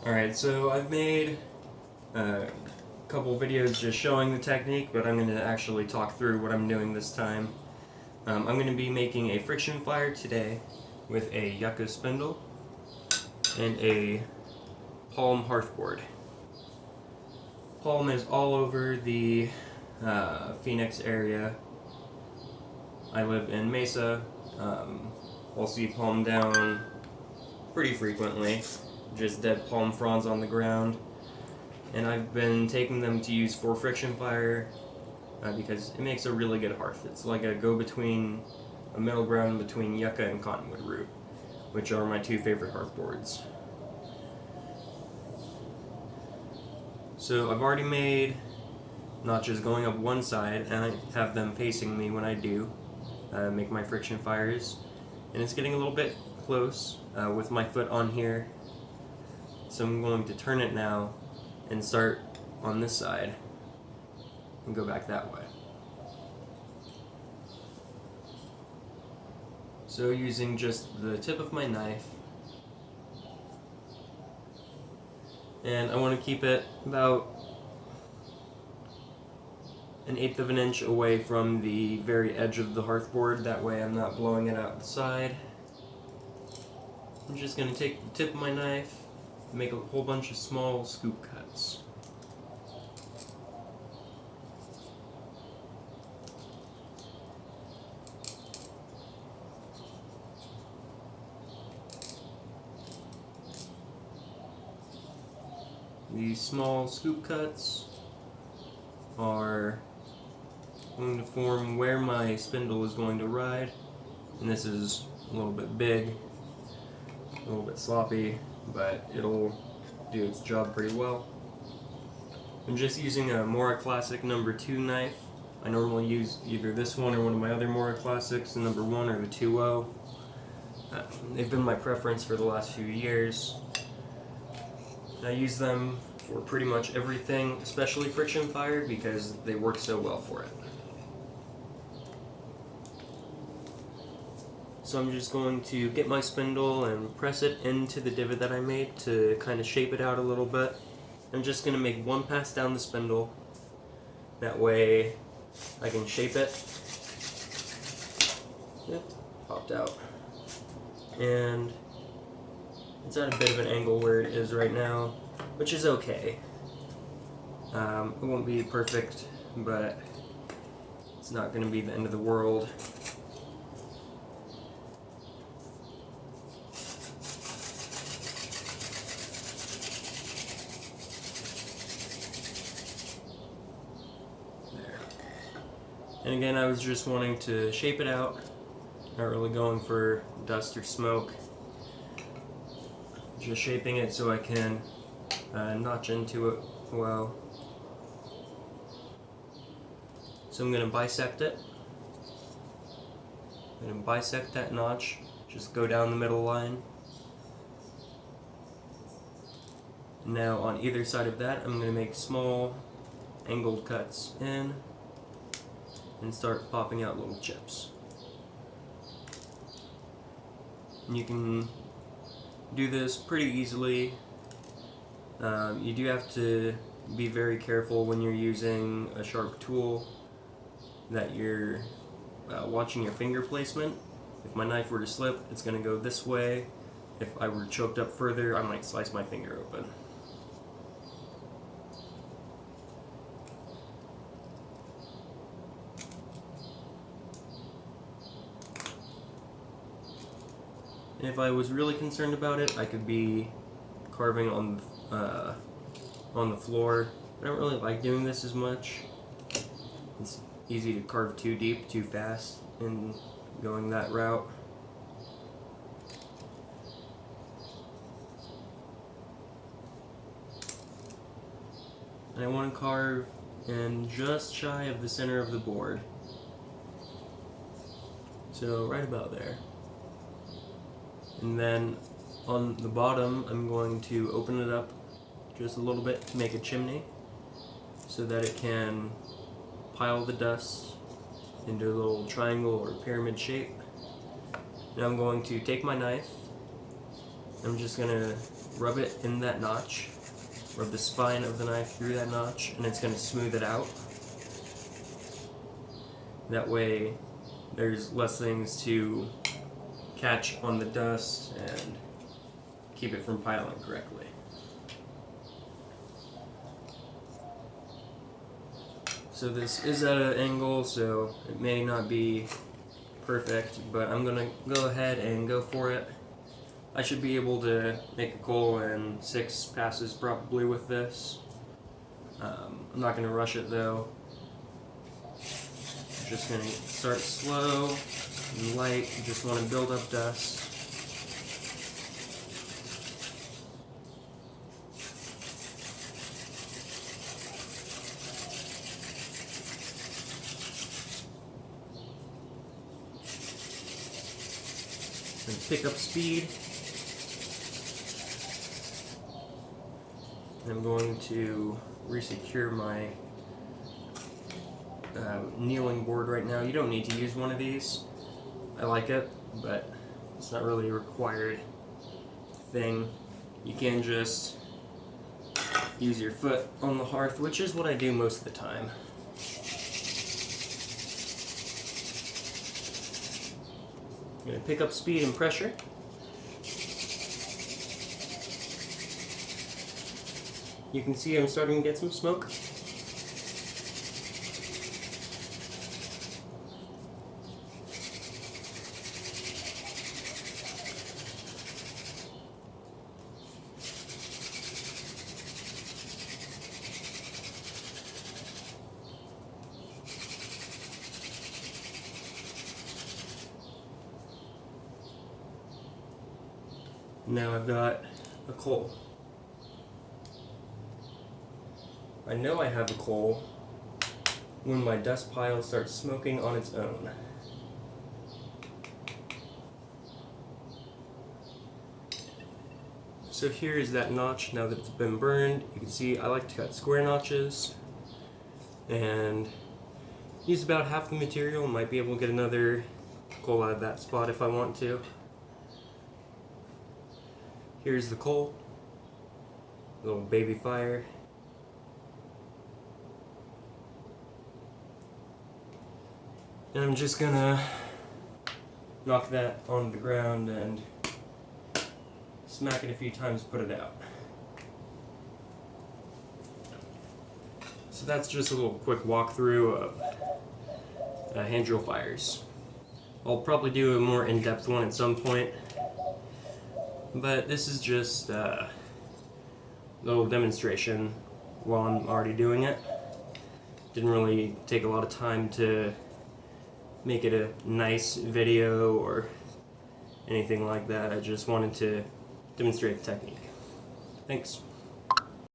Alright, so I've made a couple videos just showing the technique, but I'm going to actually talk through what I'm doing this time. I'm going to be making a friction fire today with a yucca spindle and a palm hearthboard. Palm is all over the Phoenix area. I live in Mesa. I'll see palm down pretty frequently, just dead palm fronds on the ground. And I've been taking them to use for friction fire because it makes a really good hearth. It's like a go-between, a middle ground between yucca and cottonwood root, which are my two favorite hearth boards. So I've already made notches going up one side, and I have them facing me when I do make my friction fires. And it's getting a little bit close with my foot on here. So I'm going to turn it now and start on this side and go back that way. So using just the tip of my knife, and I want to keep it about 1/8 of an inch away from the very edge of the hearthboard, that way I'm not blowing it out the side. I'm just going to take the tip of my knife and make a whole bunch of small scoop cuts. These small scoop cuts are going to form where my spindle is going to ride, and this is a little bit big, a little bit sloppy, but it'll do its job pretty well. I'm just using a Mora Classic number 2 knife. I normally use either this one or one of my other Mora Classics, the number 1 or the 2.0. They've been my preference for the last few years. I use them for pretty much everything, especially friction fire, because they work so well for it. So I'm just going to get my spindle and press it into the divot that I made to kind of shape it out a little bit. I'm just going to make one pass down the spindle. That way I can shape it. Yep, popped out. And it's at a bit of an angle where it is right now, which is okay. It won't be perfect, but it's not going to be the end of the world. There. And again, I was just wanting to shape it out, not really going for dust or smoke. Just shaping it so I can notch into it well. So I'm going to bisect it. I'm going to bisect that notch, just go down the middle line. Now on either side of that, I'm going to make small angled cuts in and start popping out little chips. And you can do this pretty easily. You do have to be very careful when you're using a sharp tool that you're watching your finger placement. If my knife were to slip, it's going to go this way. If I were choked up further, I might slice my finger open. And if I was really concerned about it, I could be carving on the floor. I don't really like doing this as much. It's easy to carve too deep, too fast, in going that route. And I want to carve in just shy of the center of the board. So right about there. And then on the bottom, I'm going to open it up just a little bit to make a chimney so that it can pile the dust into a little triangle or pyramid shape. Now I'm going to take my knife I'm just gonna rub it in that notch, rub the spine of the knife through that notch, and it's gonna smooth it out. That way there's less things to catch on the dust and keep it from piling correctly. So this is at an angle, so it may not be perfect, but I'm gonna go ahead and go for it. I should be able to make a coal in 6 passes probably with this. I'm not gonna rush it though. I'm just gonna start slow and light. You just want to build up dust. And pick up speed. I'm going to resecure my kneeling board right now. You don't need to use one of these. I like it, but it's not really a required thing. You can just use your foot on the hearth, which is what I do most of the time. I'm going to pick up speed and pressure. You can see I'm starting to get some smoke. Now I've got a coal. I know I have a coal when my dust pile starts smoking on its own. So here is that notch now that it's been burned. You can see I like to cut square notches and use about half the material. Might be able to get another coal out of that spot if I want to. Here's the coal, little baby fire. And I'm just gonna knock that on the ground and smack it a few times, put it out. So that's just a little quick walkthrough of hand drill fires. I'll probably do a more in-depth one at some point, but this is just a little demonstration while I'm already doing it. Didn't really take a lot of time to make it a nice video or anything like that. I just wanted to demonstrate the technique. Thanks.